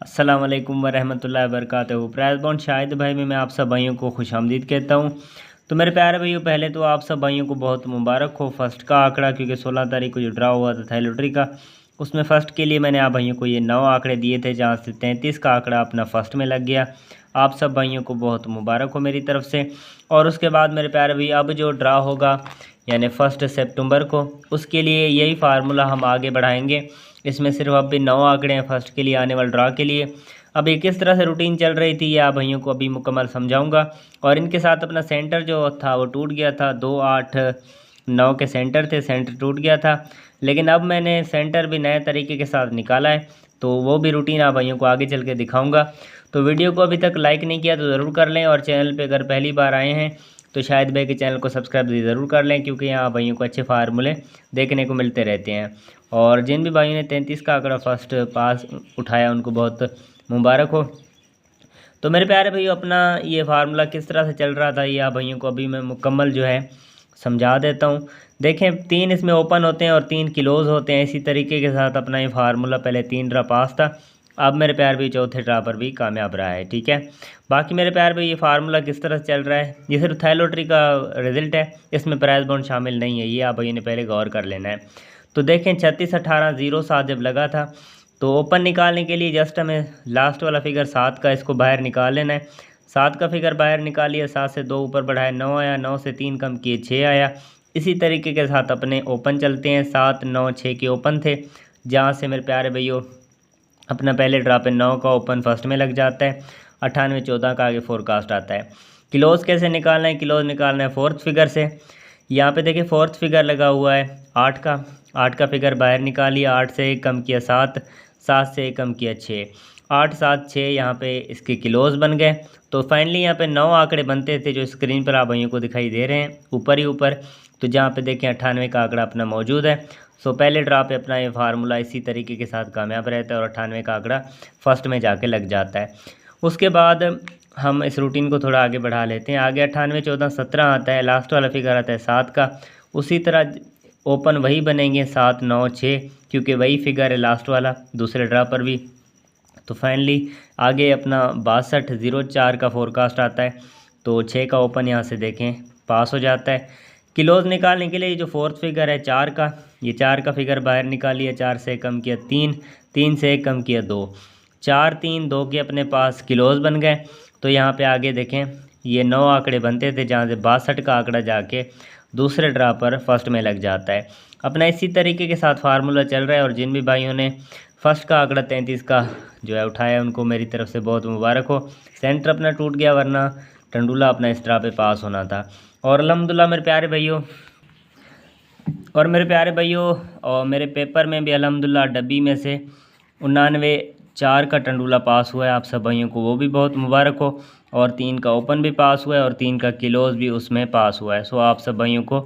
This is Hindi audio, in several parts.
अस्सलाम वालेकुम वरहमतुल्लाहि वबरकातुहू। प्राइस बॉन्ड शाहिद भाई में मैं आप सब भाइयों को खुशामदीद कहता हूँ। तो मेरे प्यारे भाइयों, पहले तो आप सब भाइयों को बहुत मुबारक हो फर्स्ट का आंकड़ा, क्योंकि 16 तारीख को जो ड्रा हुआ था लॉटरी का, उसमें फ़र्स्ट के लिए मैंने आप भाइयों को ये 9 आंकड़े दिए थे, जहाँ से 33 का आंकड़ा अपना फ़र्स्ट में लग गया। आप सब भाइयों को बहुत मुबारक हो मेरी तरफ से। और उसके बाद मेरे प्यारे भाई, अब जो ड्रा होगा यानी 1 सितंबर को, उसके लिए यही फार्मूला हम आगे बढ़ाएंगे। इसमें सिर्फ अब भी 9 आंकड़े हैं फर्स्ट के लिए आने वाले ड्रा के लिए। अब ये किस तरह से रूटीन चल रही थी ये आप भाइयों को अभी मुकम्मल समझाऊंगा। और इनके साथ अपना सेंटर जो था वो टूट गया था, 2, 8, 9 के सेंटर थे, सेंटर टूट गया था। लेकिन अब मैंने सेंटर भी नए तरीके के साथ निकाला है, तो वो भी रूटीन आप भाइयों को आगे चल के दिखाऊँगा। तो वीडियो को अभी तक लाइक नहीं किया तो ज़रूर कर लें, और चैनल पर अगर पहली बार आए हैं तो शाहिद भाई के चैनल को सब्सक्राइब ज़रूर कर लें, क्योंकि यहाँ भाइयों को अच्छे फार्मूले देखने को मिलते रहते हैं। और जिन भी भाइयों ने 33 का आंकड़ा फर्स्ट पास उठाया उनको बहुत मुबारक हो। तो मेरे प्यारे भाइयों, अपना ये फार्मूला किस तरह से चल रहा था ये आप भाइयों को अभी मैं मुकम्मल जो है समझा देता हूँ। देखें, 3 इसमें ओपन होते हैं और 3 क्लोज होते हैं। इसी तरीके के साथ अपना ये फार्मूला पहले 3 ड्रा पास था, अब मेरे प्यार भाई चौथे ड्रा पर भी कामयाब रहा है। ठीक है, बाकी मेरे प्यार भाई ये फार्मूला किस तरह से चल रहा है, ये सिर्फ थाई लॉटरी का रिजल्ट है, इसमें प्राइस बॉन्ड शामिल नहीं है, ये आप भाई ने पहले गौर कर लेना है। तो देखें, 36, 18, 0, 7 जब लगा था तो ओपन निकालने के लिए जस्ट हमें लास्ट वाला फिगर 7 का इसको बाहर निकाल लेना है। 7 का फिगर बाहर निकालिए, 7 से 2 ऊपर बढ़ाए 9 आया, 9 से 3 कम किए 6 आया। इसी तरीके के साथ अपने ओपन चलते हैं, 7, 9, 6 के ओपन थे, जहाँ से मेरे प्यारे भैया अपना पहले ड्रा पे 9 का ओपन फर्स्ट में लग जाता है, 98, 14 का आगे फोरकास्ट आता है। क्लोज कैसे निकालना है, क्लोज निकालना है फोर्थ फिगर से। यहाँ पे देखिए फोर्थ फिगर लगा हुआ है 8 का फिगर बाहर निकालिए, 8 से 1 कम किया 7, 7 से 1 कम किया 6, 8, 7, 6 यहाँ पे इसके क्लोज बन गए। तो फाइनली यहाँ पे 9 आंकड़े बनते थे जो स्क्रीन पर आप भाइयों को दिखाई दे रहे हैं ऊपर ही ऊपर। तो जहाँ पे देखें 98 का आंकड़ा अपना मौजूद है। सो पहले ड्रा पे अपना ये फार्मूला इसी तरीके के साथ कामयाब रहता है और 98 का आंकड़ा फर्स्ट में जाके लग जाता है। उसके बाद हम इस रूटीन को थोड़ा आगे बढ़ा लेते हैं। आगे 98, 14, 17 आता है, लास्ट वाला फिगर आता है 7 का। उसी तरह ओपन वही बनेंगे 7, 9, 6, क्योंकि वही फिगर है लास्ट वाला दूसरे ड्रा पर भी। तो फाइनली आगे अपना 62, 0, 4 का फोरकास्ट आता है, तो 6 का ओपन यहाँ से देखें पास हो जाता है। क्लोज निकालने के लिए जो फोर्थ फिगर है 4 का, ये 4 का फिगर बाहर निकालिए, 4 से कम किया 3, 3 से कम किया 2, 4, 3, 2 के अपने पास क्लोज बन गए। तो यहाँ पे आगे देखें ये 9 आंकड़े बनते थे, जहाँ से 62 का आंकड़ा जाके दूसरे ड्रा पर फर्स्ट में लग जाता है। अपना इसी तरीके के साथ फार्मूला चल रहा है। और जिन भी भाइयों ने फर्स्ट का आंकड़ा 33 का जो है उठाया उनको मेरी तरफ से बहुत मुबारक हो। सेंटर अपना टूट गया, वरना टंडूला अपना इस ड्रा पे पास होना था। और अल्हम्दुलिल्लाह मेरे प्यारे भाइयों, और मेरे पेपर में भी अल्हम्दुलिल्लाह डब्बी में से 99, 4 का टंडूला पास हुआ है। आप सब भाइयों को वो भी बहुत मुबारक हो। और 3 का ओपन भी पास हुआ है और 3 का क्लोज भी उसमें पास हुआ है। सो आप सब भाइयों को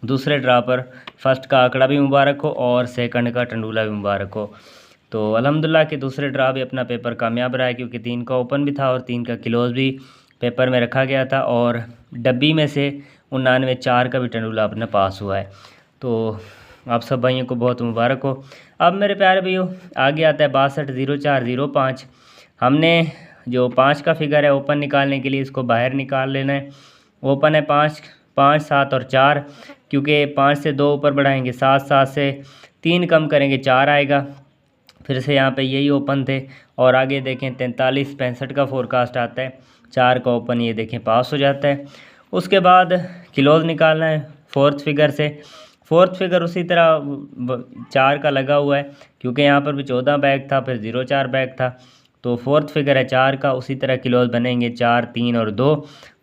दूसरे ड्रा पर फर्स्ट का आंकड़ा भी मुबारक हो और सेकंड का टंडूला भी मुबारक हो। तो अल्हम्दुलिल्लाह के दूसरे ड्रा भी अपना पेपर कामयाब रहा है, क्योंकि 3 का ओपन भी था और 3 का क्लोज भी पेपर में रखा गया था, और डब्बी में से 99, 4 का भी टंडूला अपना पास हुआ है। तो आप सब भाइयों को बहुत मुबारक हो। अब मेरे प्यारे भाइयों आगे आता है 62, 0, 4, 0, 5। हमने जो 5 का फिगर है ओपन निकालने के लिए इसको बाहर निकाल लेना है। ओपन है 5, 5, 7 और 4, क्योंकि 5 से 2 ऊपर बढ़ाएंगे 7, 7 से 3 कम करेंगे 4 आएगा। फिर से यहाँ पे यही ओपन थे। और आगे देखें 43, 65 का फोरकास्ट आता है, 4 का ओपन ये देखें पास हो जाता है। उसके बाद क्लोज निकालना है फोर्थ फिगर से। फोर्थ फिगर उसी तरह 4 का लगा हुआ है, क्योंकि यहाँ पर भी 14 बैग था, फिर 0, 4 बैग था। तो फोर्थ फिगर है 4 का, उसी तरह क्लोज बनेंगे 4, 3 और 2।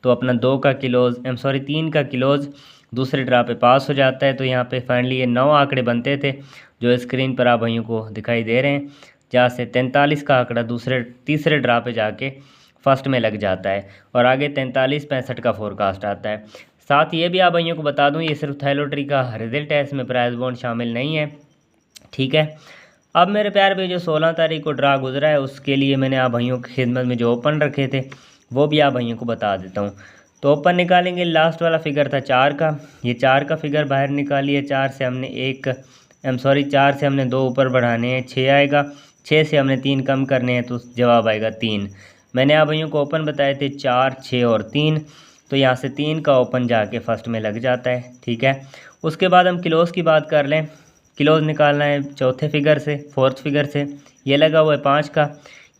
तो अपना 2 का क्लोज 3 का क्लोज दूसरे ड्रा पे पास हो जाता है। तो यहाँ पे फाइनली ये 9 आंकड़े बनते थे जो स्क्रीन पर आप भाइयों को दिखाई दे रहे हैं, जहाँ से 43 का आंकड़ा तीसरे ड्रा पे जाके फर्स्ट में लग जाता है। और आगे 43, 65 का फोरकास्ट आता है। साथ ये भी आप भाइयों को बता दूं, ये सिर्फ थाई लॉटरी का रिजल्ट है, इसमें प्राइस बॉन्ड शामिल नहीं है। ठीक है, अब मेरे प्यार भाई जो 16 तारीख को ड्रा गुजरा है उसके लिए मैंने आप भाइयों की खिदमत में जो ओपन रखे थे वो भी आप भाइयों को बता देता हूँ। तो ओपन निकालेंगे, लास्ट वाला फिगर था 4 का, ये 4 का फिगर बाहर निकालिए, 4 से हमने 2 ऊपर बढ़ाने हैं 6 आएगा। 6 से हमने 3 कम करने हैं तो जवाब आएगा 3। मैंने आप भाइयों को ओपन बताए थे 4, 6 और 3, तो यहाँ से 3 का ओपन जाके फर्स्ट में लग जाता है। ठीक है, उसके बाद हम किलोज़ की बात कर लें। किलोज़ निकालना है चौथे फिगर से, फोर्थ फिगर से। ये लगा हुआ है 5 का,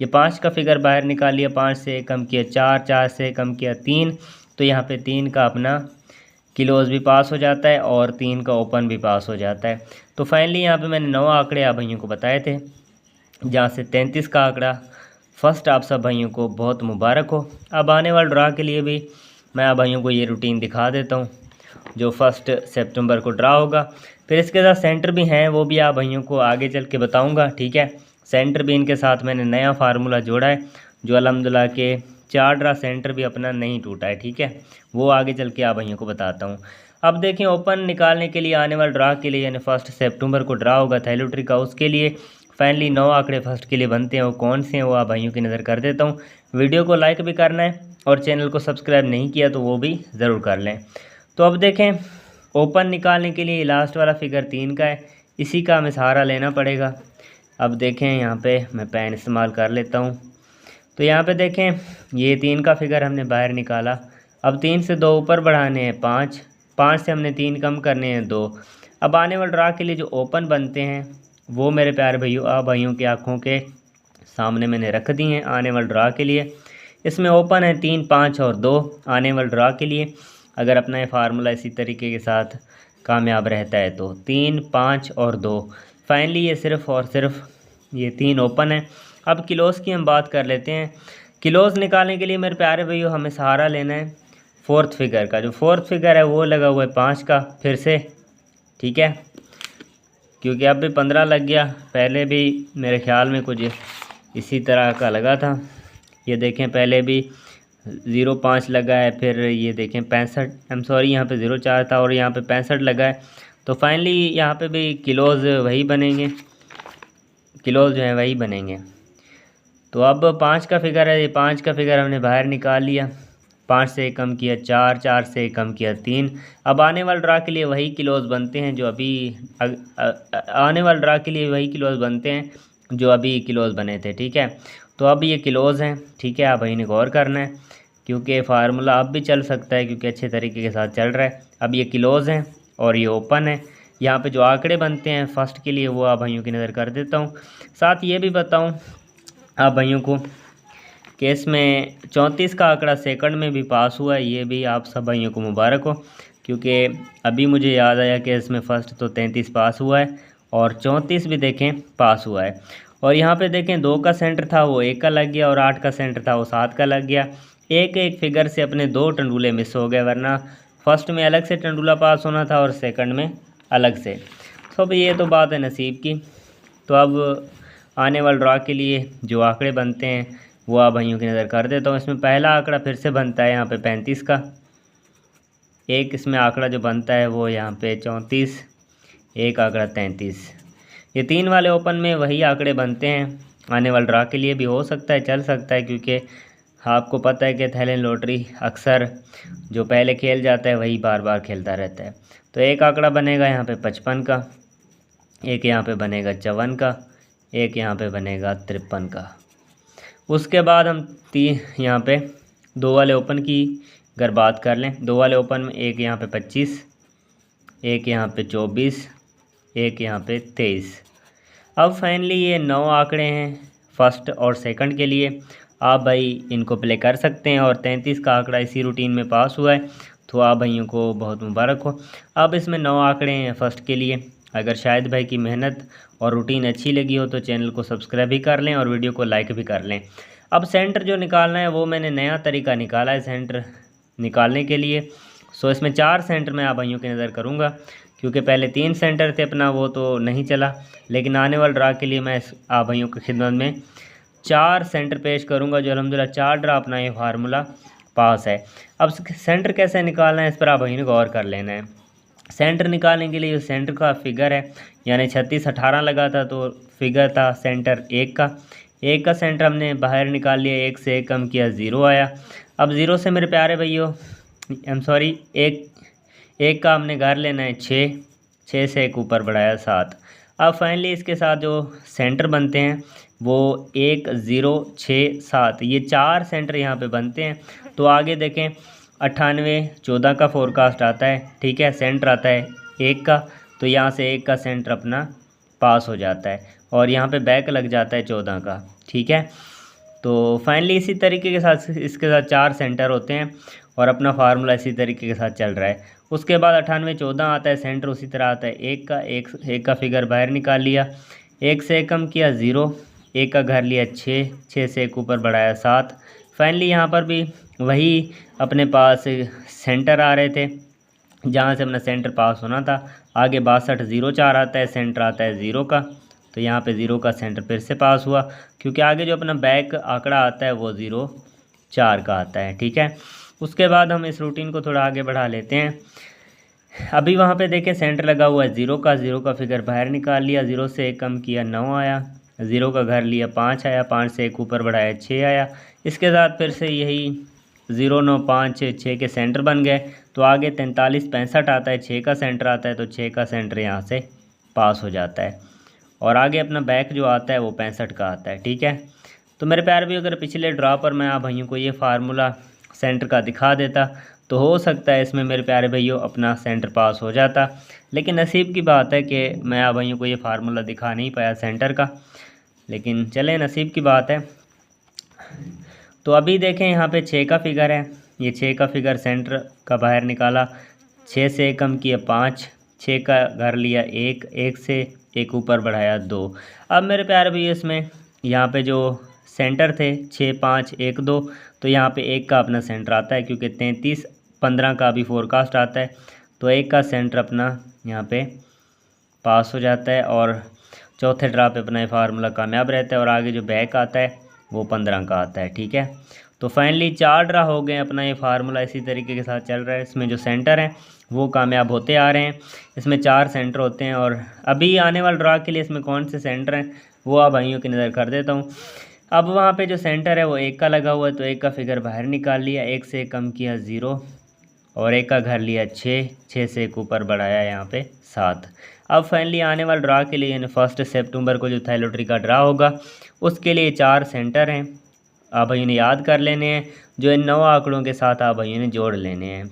ये 5 का फिगर बाहर निकाल लिया, 5 से कम किया 4, 4 से कम किया 3, तो यहाँ पे 3 का अपना किलोज़ भी पास हो जाता है और 3 का ओपन भी पास हो जाता है। तो फाइनली यहाँ पे मैंने 9 आंकड़े आप भाइयों को बताए थे, जहाँ से 33 का आंकड़ा फर्स्ट आप सब भाइयों को बहुत मुबारक हो। अब आने वाले ड्रा के लिए भी मैं आप भाइयों को ये रूटीन दिखा देता हूँ जो 1 सितंबर को ड्रा होगा। फिर इसके साथ सेंटर भी हैं, वो भी आप भाइयों को आगे चल के बताऊँगा। ठीक है, सेंटर भी इनके साथ मैंने नया फार्मूला जोड़ा है जो अल्हम्दुलिल्लाह के 4 ड्रा सेंटर भी अपना नहीं टूटा है। ठीक है, वो आगे चल के आप भाइयों को बताता हूँ। अब देखें, ओपन निकालने के लिए आने वाले ड्रा के लिए यानी 1 सितंबर को ड्रा होगा थैलोट्री का, उसके लिए फाइनली 9 आंकड़े फर्स्ट के लिए बनते हैं। वो कौन से हैं वो आप भाइयों की नज़र कर देता हूँ। वीडियो को लाइक भी करना है और चैनल को सब्सक्राइब नहीं किया तो वो भी ज़रूर कर लें। तो अब देखें, ओपन निकालने के लिए लास्ट वाला फिगर 3 का है, इसी का हमें सहारा लेना पड़ेगा। अब देखें, यहाँ पे मैं पेन इस्तेमाल कर लेता हूँ। तो यहाँ पे देखें, ये 3 का फिगर हमने बाहर निकाला। अब 3 से 2 ऊपर बढ़ाने हैं 5, 5 से हमने 3 कम करने हैं 2। अब आने वाले ड्रा के लिए जो ओपन बनते हैं वो मेरे प्यारे भाइयों आप भाइयों की आँखों के सामने मैंने रख दी हैं आने वाले ड्रा के लिए। इसमें ओपन है 3, 5 और 2 आने वाले ड्रा के लिए। अगर अपना ये फार्मूला इसी तरीके के साथ कामयाब रहता है तो 3, 5 और 2, फाइनली ये सिर्फ़ और सिर्फ ये 3 ओपन है। अब किलोज़ की हम बात कर लेते हैं। किलोज़ निकालने के लिए मेरे प्यारे भाइयों हमें सहारा लेना है फोर्थ फिगर का। जो फोर्थ फिगर है वो लगा हुआ है 5 का फिर से। ठीक है, क्योंकि अब भी 15 लग गया, पहले भी मेरे ख्याल में कुछ इसी तरह का लगा था। ये देखें, पहले भी 0.5 लगा है, फिर ये देखें 65 यहाँ पे 0.4 था और यहाँ पे 65 लगा है। तो फाइनली यहाँ पे भी किलोज़ वही बनेंगे, किलोज़ जो है वही बनेंगे। तो अब 5 का फिगर है, ये 5 का फिगर हमने बाहर निकाल लिया। 5 से कम किया 4, 4 से कम किया 3। अब आने वाले ड्रा के लिए वही किलोज़ बनते हैं जो अभी आने वाले ड्रा के लिए वही किलोज़ बनते हैं जो अभी किलोज़ बने थे। ठीक है, तो अब ये किलोज़ हैं। ठीक है, आप भाई ने गौर करना है क्योंकि फार्मूला अब भी चल सकता है क्योंकि अच्छे तरीके के साथ चल रहा है। अब ये किलोज़ हैं और ये ओपन है। यहाँ पे जो आंकड़े बनते हैं फर्स्ट के लिए वो आप भाइयों की नज़र कर देता हूँ। साथ ये भी बताऊँ आप भाइयों को कि इसमें 34 का आंकड़ा सेकंड में भी पास हुआ है। ये भी आप सब भाइयों को मुबारक हो क्योंकि अभी मुझे याद आया कि इसमें फ़र्स्ट तो 33 पास हुआ है और 34 भी देखें पास हुआ है। और यहाँ पे देखें 2 का सेंटर था वो 1 का लग गया और 8 का सेंटर था वो 7 का लग गया। एक एक फिगर से अपने 2 टंडूले मिस हो गए, वरना फर्स्ट में अलग से टंडूला पास होना था और सेकंड में अलग से। तो अब ये तो बात है नसीब की। तो अब आने वाले ड्रा के लिए जो आंकड़े बनते हैं वो आप भाइयों की नज़र कर देता हूँ। इसमें पहला आंकड़ा फिर से बनता है यहाँ पे 35 का, एक इसमें आंकड़ा जो बनता है वो यहाँ पे 34, एक आंकड़ा 33। ये 3 वाले ओपन में वही आंकड़े बनते हैं। आने वाले ड्रा के लिए भी हो सकता है, चल सकता है, क्योंकि आपको पता है कि थैलेन लॉटरी अक्सर जो पहले खेल जाता है वही बार बार खेलता रहता है। तो एक आंकड़ा बनेगा यहाँ पे 55 का, एक यहाँ पे बनेगा 54 का, एक यहाँ पे बनेगा 53 का। उसके बाद हम यहाँ पे 2 वाले ओपन की अगर बात कर लें, 2 वाले ओपन में एक यहाँ पे 25, एक यहाँ पे 24, एक यहाँ पे 23। अब फाइनली ये 9 आंकड़े हैं फर्स्ट और सेकंड के लिए। आप भाई इनको प्ले कर सकते हैं और 33 का आंकड़ा इसी रूटीन में पास हुआ है, तो आप भाइयों को बहुत मुबारक हो। अब इसमें 9 आंकड़े हैं फर्स्ट के लिए। अगर शाहिद भाई की मेहनत और रूटीन अच्छी लगी हो तो चैनल को सब्सक्राइब भी कर लें और वीडियो को लाइक भी कर लें। अब सेंटर जो निकालना है वो मैंने नया तरीका निकाला है सेंटर निकालने के लिए। सो इसमें 4 सेंटर मैं आप भाइयों की नज़र करूँगा क्योंकि पहले 3 सेंटर थे अपना, वो तो नहीं चला। लेकिन आने वाले ड्रा के लिए मैं आप भाइयों की खिदमत में 4 सेंटर पेश करूँगा जो अल्हम्दुलिल्लाह 4 ड्रा अपना ये फार्मूला पास है। अब सेंटर कैसे निकालना है इस पर आप भाइयों ने गौर कर लेना है। सेंटर निकालने के लिए जो सेंटर का फिगर है यानी 36, 18 लगा था तो फिगर था सेंटर 1 का। 1 का सेंटर हमने बाहर निकाल लिया, 1 से 1 कम किया 0 आया। अब 0 से मेरे प्यारे भैया एक का हमने घर लेना है 6, 6 से 1 ऊपर बढ़ाया 7। अब फाइनली इसके साथ जो सेंटर बनते हैं वो 1067, ये 4 सेंटर यहाँ पे बनते हैं। तो आगे देखें 98 14 का फोरकास्ट आता है, ठीक है, सेंटर आता है 1 का, तो यहाँ से 1 का सेंटर अपना पास हो जाता है और यहाँ पे बैक लग जाता है 14 का, ठीक है। तो फाइनली इसी तरीके के साथ इसके साथ 4 सेंटर होते हैं और अपना फार्मूला इसी तरीके के साथ चल रहा है। उसके बाद 98 14 आता है, सेंटर उसी तरह आता है 1 का, एक का फिगर बाहर निकाल लिया, 1 से कम किया 0, 1 का घर लिया 6, 6 से 1 ऊपर बढ़ाया 7। फाइनली यहाँ पर भी वही अपने पास सेंटर आ रहे थे जहाँ से अपना सेंटर पास होना था। आगे 62 04 आता है, सेंटर आता है 0 का, तो यहाँ पे 0 का सेंटर फिर से पास हुआ क्योंकि आगे जो अपना बैक आंकड़ा आता है वो 0 4 का आता है, ठीक है। उसके बाद हम इस रूटीन को थोड़ा आगे बढ़ा लेते हैं। अभी वहाँ पे देखें सेंटर लगा हुआ है 0 का, 0 का फिगर बाहर निकाल लिया, 0 से 1 कम किया 9 आया, 0 का घर लिया 5 आया, 5 से 1 ऊपर बढ़ाया 6 आया। इसके साथ फिर से यही 0 9 5 6 के सेंटर बन गए। तो आगे 43 65 आता है, 6 का सेंटर आता है, तो 6 का सेंटर यहाँ से पास हो जाता है और आगे अपना बैक जो आता है वो 65 का आता है, ठीक है। तो मेरे प्यार भी अगर पिछले ड्रॉ पर मैं आप भाइयों को ये फार्मूला सेंटर का दिखा देता तो हो सकता है इसमें मेरे प्यारे भाइयों अपना सेंटर पास हो जाता, लेकिन नसीब की बात है कि मैं आप भाइयों को ये फार्मूला दिखा नहीं पाया सेंटर का, लेकिन चले नसीब की बात है। तो अभी देखें यहाँ पे 6 का फिगर है, ये 6 का फिगर सेंटर का बाहर निकाला, 6 से कम किया 5, 6 का घर लिया 1, 1 से 1 ऊपर बढ़ाया 2। अब मेरे प्यारे भी इसमें यहाँ पे जो सेंटर थे 6 5 1 2, तो यहाँ पे 1 का अपना सेंटर आता है क्योंकि 33 15 का अभी फोरकास्ट आता है, तो 1 का सेंटर अपना यहाँ पे पास हो जाता है और चौथे ड्रा पे अपना ये फार्मूला कामयाब रहता है और आगे जो बैक आता है वो 15 का आता है, ठीक है। तो फाइनली 4 ड्रा हो गए, अपना ये फार्मूला इसी तरीके के साथ चल रहा है। इसमें जो सेंटर हैं वो कामयाब होते आ रहे हैं, इसमें 4 सेंटर होते हैं और अभी आने वाले ड्रा के लिए इसमें कौन से सेंटर हैं वो आप भाइयों की नज़र कर देता हूँ। अब वहाँ पे जो सेंटर है वो 1 का लगा हुआ है, तो 1 का फिगर बाहर निकाल लिया, 1 से कम किया 0 और 1 का घर लिया 6, 6 से 1 ऊपर बढ़ाया यहाँ पे 7। अब फाइनली आने वाले ड्रा के लिए यानी 1 सितंबर को जो थाईलॉटरी का ड्रा होगा उसके लिए 4 सेंटर हैं, आप भाइयों ने याद कर लेने हैं, जो इन 9 आंकड़ों के साथ आप भाइयों ने जोड़ लेने हैं,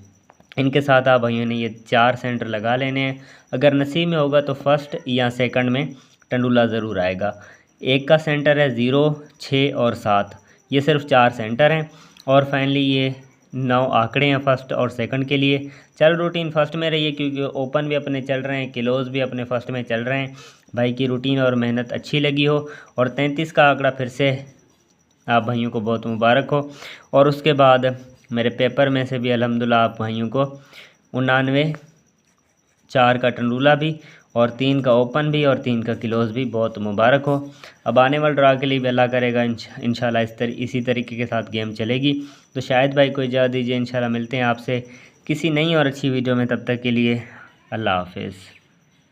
इनके साथ आप भाइयों ने ये 4 सेंटर लगा लेने हैं। अगर नसीब में होगा तो फर्स्ट या सेकंड में टंडूला ज़रूर आएगा। 1 का सेंटर है 0 6 और 7, ये सिर्फ 4 सेंटर हैं और फाइनली ये 9 आंकड़े हैं फर्स्ट और सेकंड के लिए। चल रूटीन फर्स्ट में रही है क्योंकि ओपन भी अपने चल रहे हैं, किलोज़ भी अपने फर्स्ट में चल रहे हैं। भाई की रूटीन और मेहनत अच्छी लगी हो और 33 का आंकड़ा फिर से आप भाइयों को बहुत मुबारक हो। और उसके बाद मेरे पेपर में से भी अल्हम्दुलिल्लाह आप भाइयों को 99 4 का टंडूला भी और 3 का ओपन भी और 3 का किलोज़ भी बहुत मुबारक हो। अब आने वाले ड्रा के लिए भी अल्लाह करेगा इंशाल्लाह इसी तरीके के साथ गेम चलेगी। तो शायद भाई को इजाज़त दीजिए, इंशाल्लाह मिलते हैं आपसे किसी नई और अच्छी वीडियो में, तब तक के लिए अल्लाह हाफिज़।